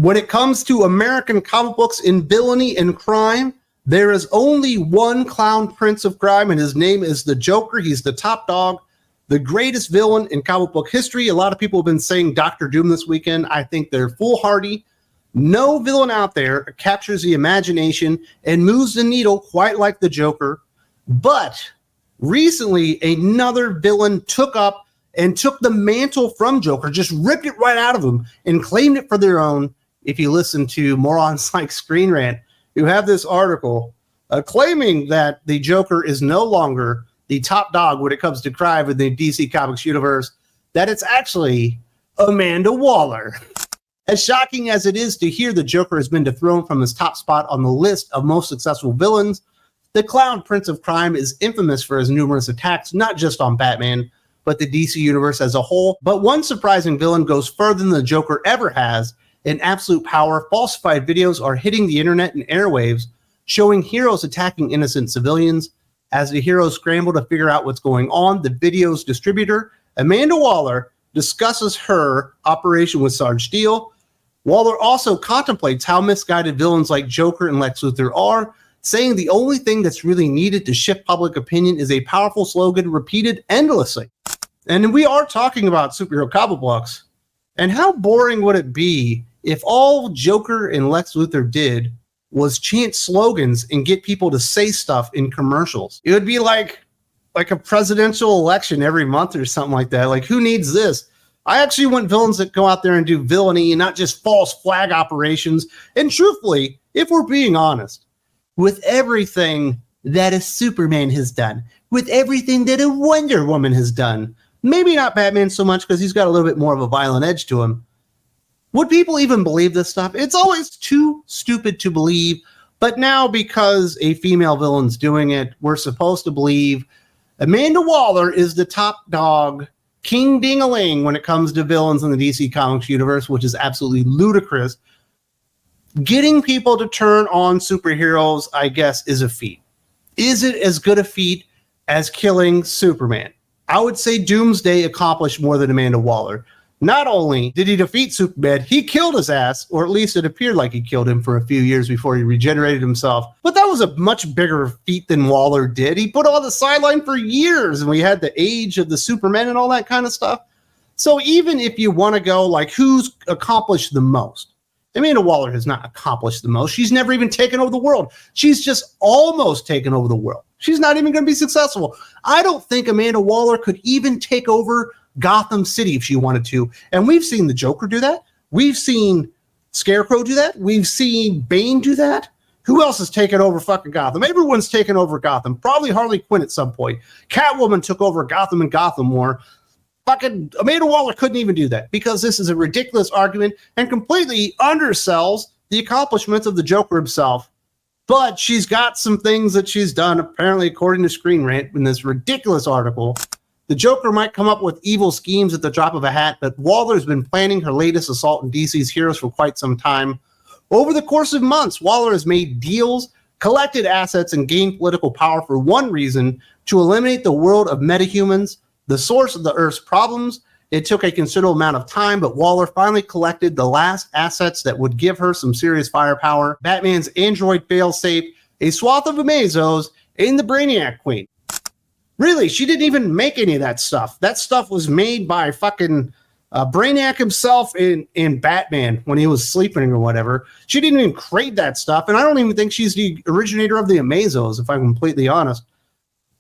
When it comes to American comic books in villainy and crime, there is only one clown prince of crime, and his name is the Joker. He's the top dog, the greatest villain in comic book history. A lot of people have been saying Dr. Doom this weekend. I think they're foolhardy. No villain out there captures the imagination and moves the needle quite like the Joker. But recently, another villain took the mantle from Joker, just ripped it right out of him and claimed it for their own. If you listen to morons like Screenrant, who have this article claiming that the Joker is no longer the top dog when it comes to crime in the DC Comics universe, that it's actually Amanda Waller. As shocking as it is to hear the Joker has been dethroned from his top spot on the list of most successful villains, the Clown Prince of Crime is infamous for his numerous attacks, not just on Batman, but the DC universe as a whole. But one surprising villain goes further than the Joker ever has. In absolute power, falsified videos are hitting the internet and airwaves, showing heroes attacking innocent civilians. As the heroes scramble to figure out what's going on, the video's distributor, Amanda Waller, discusses her operation with Sarge Steele. Waller also contemplates how misguided villains like Joker and Lex Luthor are, saying the only thing that's really needed to shift public opinion is a powerful slogan repeated endlessly. And we are talking about superhero comic books. And how boring would it be if all Joker and Lex Luthor did was chant slogans and get people to say stuff in commercials? It would be like a presidential election every month or something like that. Like, who needs this? I actually want villains that go out there and do villainy and not just false flag operations. And truthfully, if we're being honest, with everything that a Superman has done, with everything that a Wonder Woman has done, maybe not Batman so much because he's got a little bit more of a violent edge to him, would people even believe this stuff? It's always too stupid to believe. But now, because a female villain's doing it, we're supposed to believe Amanda Waller is the top dog, king ding-a-ling when it comes to villains in the DC Comics universe, which is absolutely ludicrous. Getting people to turn on superheroes, I guess, is a feat. Is it as good a feat as killing Superman? I would say Doomsday accomplished more than Amanda Waller. Not only did he defeat Superman, he killed his ass, or at least it appeared like he killed him for a few years before he regenerated himself. But that was a much bigger feat than Waller did. He put on the sideline for years, and we had the age of the Supermen and all that kind of stuff. So even if you want to go like who's accomplished the most, Amanda Waller has not accomplished the most. She's never even taken over the world. She's just almost taken over the world. She's not even going to be successful. I don't think Amanda Waller could even take over Gotham City if she wanted to. And we've seen the Joker do that. We've seen Scarecrow do that. We've seen Bane do that. Who else has taken over fucking Gotham? Everyone's taken over Gotham. Probably Harley Quinn at some point. Catwoman took over Gotham and Gotham War. Fucking Amanda Waller couldn't even do that because this is a ridiculous argument and completely undersells the accomplishments of the Joker himself. But she's got some things that she's done, apparently, according to Screen Rant, in this ridiculous article. The Joker might come up with evil schemes at the drop of a hat, but Waller's been planning her latest assault on DC's heroes for quite some time. Over the course of months, Waller has made deals, collected assets, and gained political power for one reason: to eliminate the world of metahumans, the source of the Earth's problems. It took a considerable amount of time, but Waller finally collected the last assets that would give her some serious firepower: Batman's android failsafe, a swath of Amazos, and the Brainiac Queen. Really, she didn't even make any of that stuff. That stuff was made by fucking Brainiac himself in Batman when he was sleeping or whatever. She didn't even create that stuff, and I don't even think she's the originator of the Amazos, if I'm completely honest.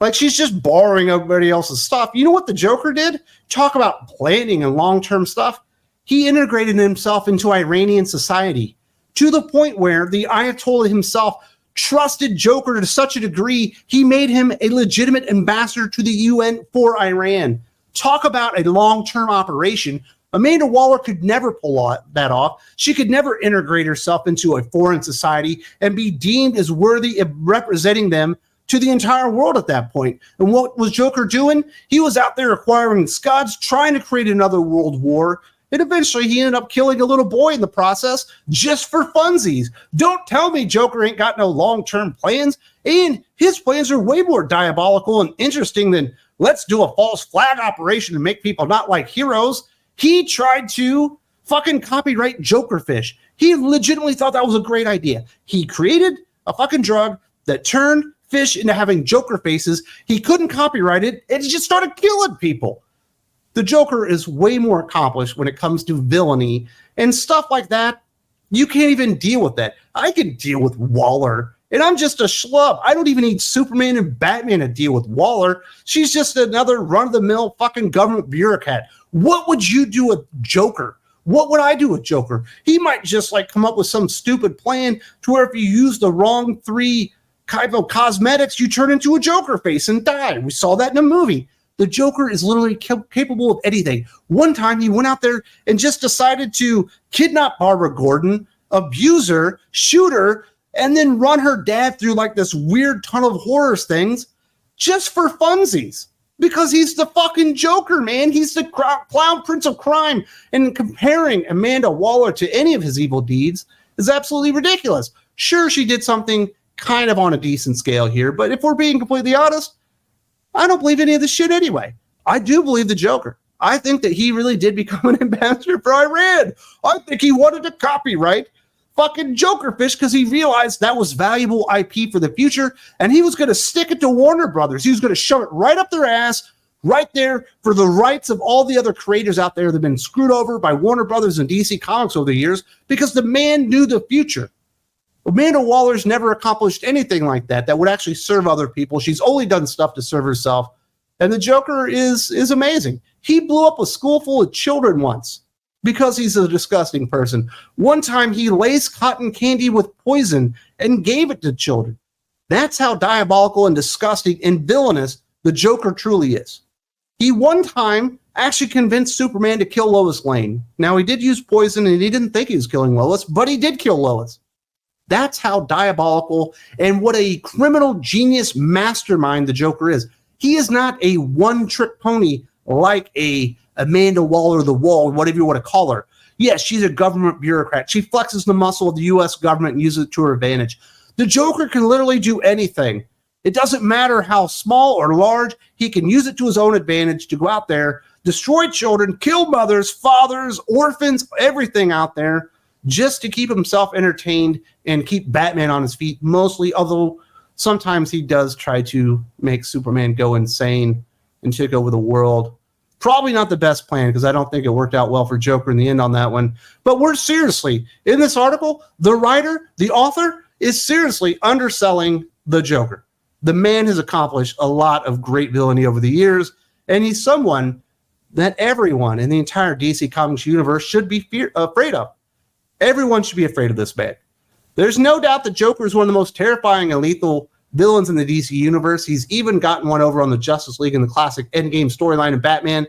Like, she's just borrowing everybody else's stuff. You know what the Joker did? Talk about planning and long-term stuff. He integrated himself into Iranian society to the point where the Ayatollah himself trusted Joker to such a degree, he made him a legitimate ambassador to the UN for Iran. Talk about a long-term operation. Amanda Waller could never pull that off. She could never integrate herself into a foreign society and be deemed as worthy of representing them to the entire world at that point. And what was Joker doing? He was out there acquiring Scots, trying to create another world war. And eventually he ended up killing a little boy in the process just for funsies. Don't tell me Joker ain't got no long-term plans. And his plans are way more diabolical and interesting than let's do a false flag operation and make people not like heroes. He tried to fucking copyright Jokerfish. He legitimately thought that was a great idea. He created a fucking drug that turned fish into having Joker faces. He couldn't copyright it, and he just started killing people. The Joker is way more accomplished when it comes to villainy and stuff like that. You can't even deal with that. I can deal with Waller, and I'm just a schlub. I don't even need Superman and Batman to deal with Waller. She's just another run-of-the-mill fucking government bureaucrat. What would you do with Joker? What would I do with Joker? He might just like come up with some stupid plan to where if you use the wrong 3 kind of cosmetics, you turn into a Joker face and die. We saw that in a movie. The Joker is literally capable of anything. One time he went out there and just decided to kidnap Barbara Gordon, abuse her, shoot her, and then run her dad through like this weird tunnel of horrors things just for funsies. Because he's the fucking Joker, man. He's the clown prince of crime. And comparing Amanda Waller to any of his evil deeds is absolutely ridiculous. Sure, she did something kind of on a decent scale here, but if we're being completely honest, I don't believe any of this shit anyway. I do believe the Joker. I think that he really did become an ambassador for Iran. I think he wanted to copyright fucking Jokerfish because he realized that was valuable IP for the future, and he was going to stick it to Warner Brothers. He was going to shove it right up their ass, right there for the rights of all the other creators out there that have been screwed over by Warner Brothers and DC Comics over the years because the man knew the future. Amanda Waller's never accomplished anything like that would actually serve other people. She's only done stuff to serve herself. And the Joker is amazing. He blew up a school full of children once because he's a disgusting person. One time he laced cotton candy with poison and gave it to children. That's how diabolical and disgusting and villainous the Joker truly is. He one time actually convinced Superman to kill Lois Lane. Now, he did use poison and he didn't think he was killing Lois, but he did kill Lois. That's how diabolical and what a criminal genius mastermind the Joker is. He is not a one-trick pony like a Amanda Waller the Wall, whatever you want to call her. Yes, she's a government bureaucrat. She flexes the muscle of the U.S. government and uses it to her advantage. The Joker can literally do anything. It doesn't matter how small or large. He can use it to his own advantage to go out there, destroy children, kill mothers, fathers, orphans, everything out there, just to keep himself entertained and keep Batman on his feet mostly, although sometimes he does try to make Superman go insane and take over the world. Probably not the best plan because I don't think it worked out well for Joker in the end on that one. But we're seriously, in this article, the writer, the author, is seriously underselling the Joker. The man has accomplished a lot of great villainy over the years, and he's someone that everyone in the entire DC Comics universe should be afraid of. Everyone should be afraid of this man. There's no doubt that Joker is one of the most terrifying and lethal villains in the DC universe. He's even gotten one over on the Justice League in the classic Endgame storyline of Batman.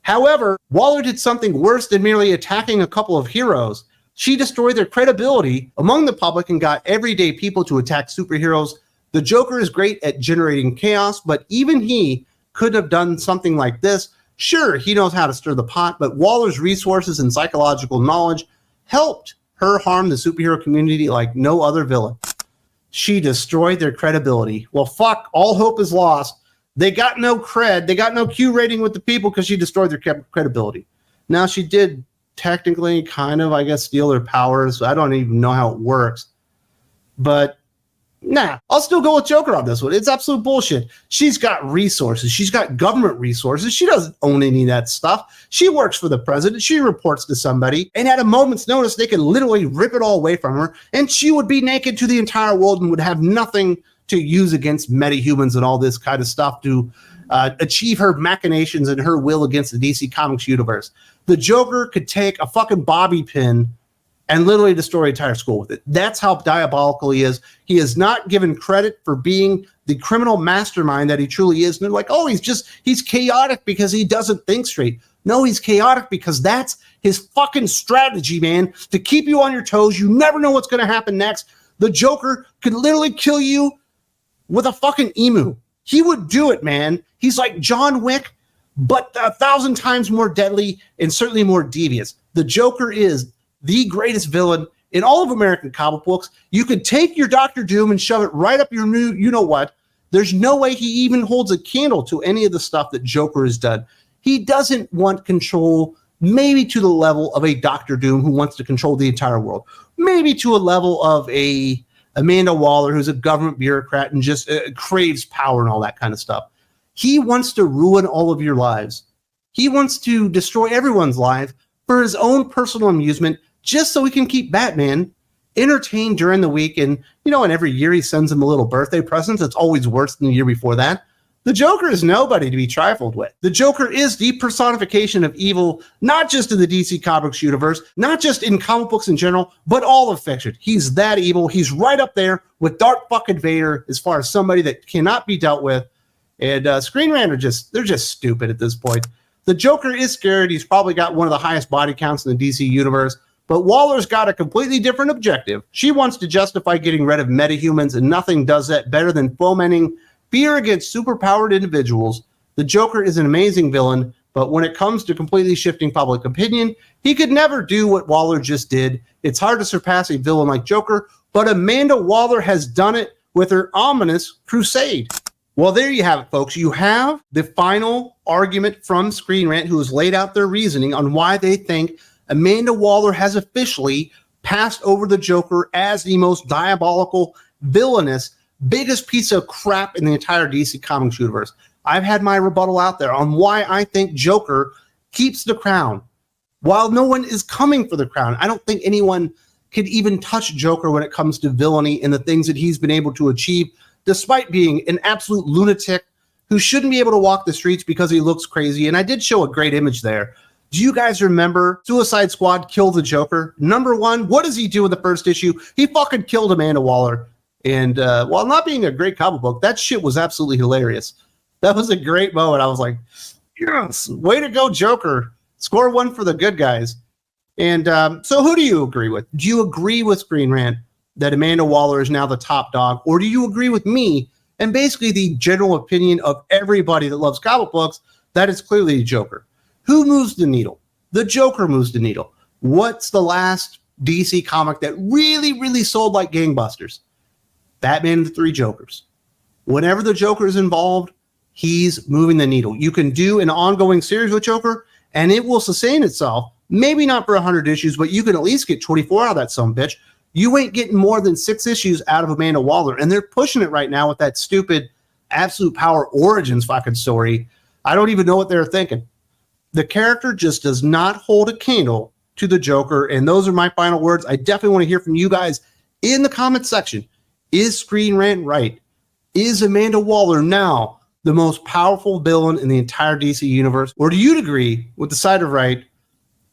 However, Waller did something worse than merely attacking a couple of heroes. She destroyed their credibility among the public and got everyday people to attack superheroes. The Joker is great at generating chaos, but even he couldn't have done something like this. Sure, he knows how to stir the pot, but Waller's resources and psychological knowledge helped her harm the superhero community like no other villain. She destroyed their credibility. Well, fuck, all hope is lost. They got no cred. They got no Q rating with the people because she destroyed their credibility. Now, she did technically kind of, I guess, steal their powers. I don't even know how it works. But, nah, I'll still go with Joker on this one. It's absolute bullshit. She's got resources. She's got government resources. She doesn't own any of that stuff. She works for the president. She reports to somebody. And at a moment's notice, they can literally rip it all away from her. And she would be naked to the entire world and would have nothing to use against metahumans and all this kind of stuff to achieve her machinations and her will against the DC Comics universe. The Joker could take a fucking bobby pin and literally destroy an entire school with it. That's how diabolical he is. He is not given credit for being the criminal mastermind that he truly is. And they're like, oh, he's chaotic because he doesn't think straight. No, he's chaotic because that's his fucking strategy, man, to keep you on your toes. You never know what's going to happen next. The Joker could literally kill you with a fucking emu. He would do it, man. He's like John Wick, but 1,000 times more deadly and certainly more devious. The Joker is the greatest villain in all of American comic books. You could take your Dr. Doom and shove it right up your new you-know-what. There's no way he even holds a candle to any of the stuff that Joker has done. He doesn't want control maybe to the level of a Doctor Doom who wants to control the entire world, maybe to a level of a Amanda Waller who's a government bureaucrat and just craves power and all that kind of stuff. He wants to ruin all of your lives. He wants to destroy everyone's life for his own personal amusement, just so he can keep Batman entertained during the week. And, you know, and every year he sends him a little birthday present. It's always worse than the year before that. The Joker is nobody to be trifled with. The Joker is the personification of evil, not just in the DC Comics universe, not just in comic books in general, but all of fiction. He's that evil. He's right up there with Darth fucking Vader as far as somebody that cannot be dealt with. And Screenrant they're just stupid at this point. The Joker is scared. He's probably got one of the highest body counts in the DC universe. But Waller's got a completely different objective. She wants to justify getting rid of metahumans, and nothing does that better than fomenting fear against superpowered individuals. The Joker is an amazing villain, but when it comes to completely shifting public opinion, he could never do what Waller just did. It's hard to surpass a villain like Joker, but Amanda Waller has done it with her ominous crusade. Well, there you have it, folks. You have the final argument from Screenrant, who has laid out their reasoning on why they think Amanda Waller has officially passed over the Joker as the most diabolical, villainous, biggest piece of crap in the entire DC Comics universe. I've had my rebuttal out there on why I think Joker keeps the crown, while no one is coming for the crown. I don't think anyone could even touch Joker when it comes to villainy and the things that he's been able to achieve, despite being an absolute lunatic who shouldn't be able to walk the streets because he looks crazy. And I did show a great image there. Do you guys remember Suicide Squad Kill the Joker? Number one, what does he do in the first issue? He fucking killed Amanda Waller. And while not being a great comic book, that shit was absolutely hilarious. That was a great moment. I was like, yes, way to go, Joker. Score one for the good guys. And so who do you agree with? Do you agree with Screenrant that Amanda Waller is now the top dog? Or do you agree with me and basically the general opinion of everybody that loves comic books that it's clearly the Joker? Who moves the needle? The Joker moves the needle. What's the last DC comic that really, really sold like gangbusters? Batman and the Three Jokers. Whenever the Joker is involved, he's moving the needle. You can do an ongoing series with Joker, and it will sustain itself. Maybe not for 100 issues, but you can at least get 24 out of that sumbitch. You ain't getting more than 6 issues out of Amanda Waller, and they're pushing it right now with that stupid Absolute Power Origins fucking story. I don't even know what they're thinking. The character just does not hold a candle to the Joker, and those are my final words. I definitely want to hear from you guys in the comment section. Is Screenrant right? Is Amanda Waller now the most powerful villain in the entire DC universe? Or do you agree with the side of right,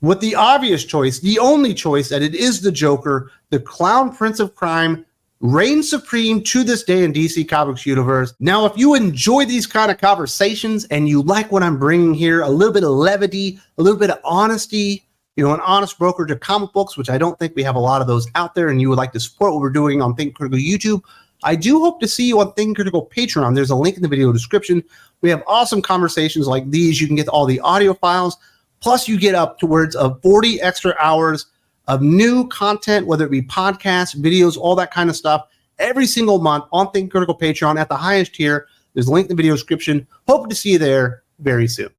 with the obvious choice, the only choice, that it is the Joker, the clown prince of crime, reigns supreme to this day in DC Comics universe? Now, if you enjoy these kind of conversations and you like what I'm bringing here, a little bit of levity, a little bit of honesty, you know, an honest broker to comic books, which I don't think we have a lot of those out there, and you would like to support what we're doing on Think Critical YouTube, I do hope to see you on Think Critical Patreon. There's a link in the video description. We have awesome conversations like these. You can get all the audio files, plus you get upwards of 40 extra hours of new content, whether it be podcasts, videos, all that kind of stuff, every single month on Think Critical Patreon at the highest tier. There's a link in the video description. Hope to see you there very soon.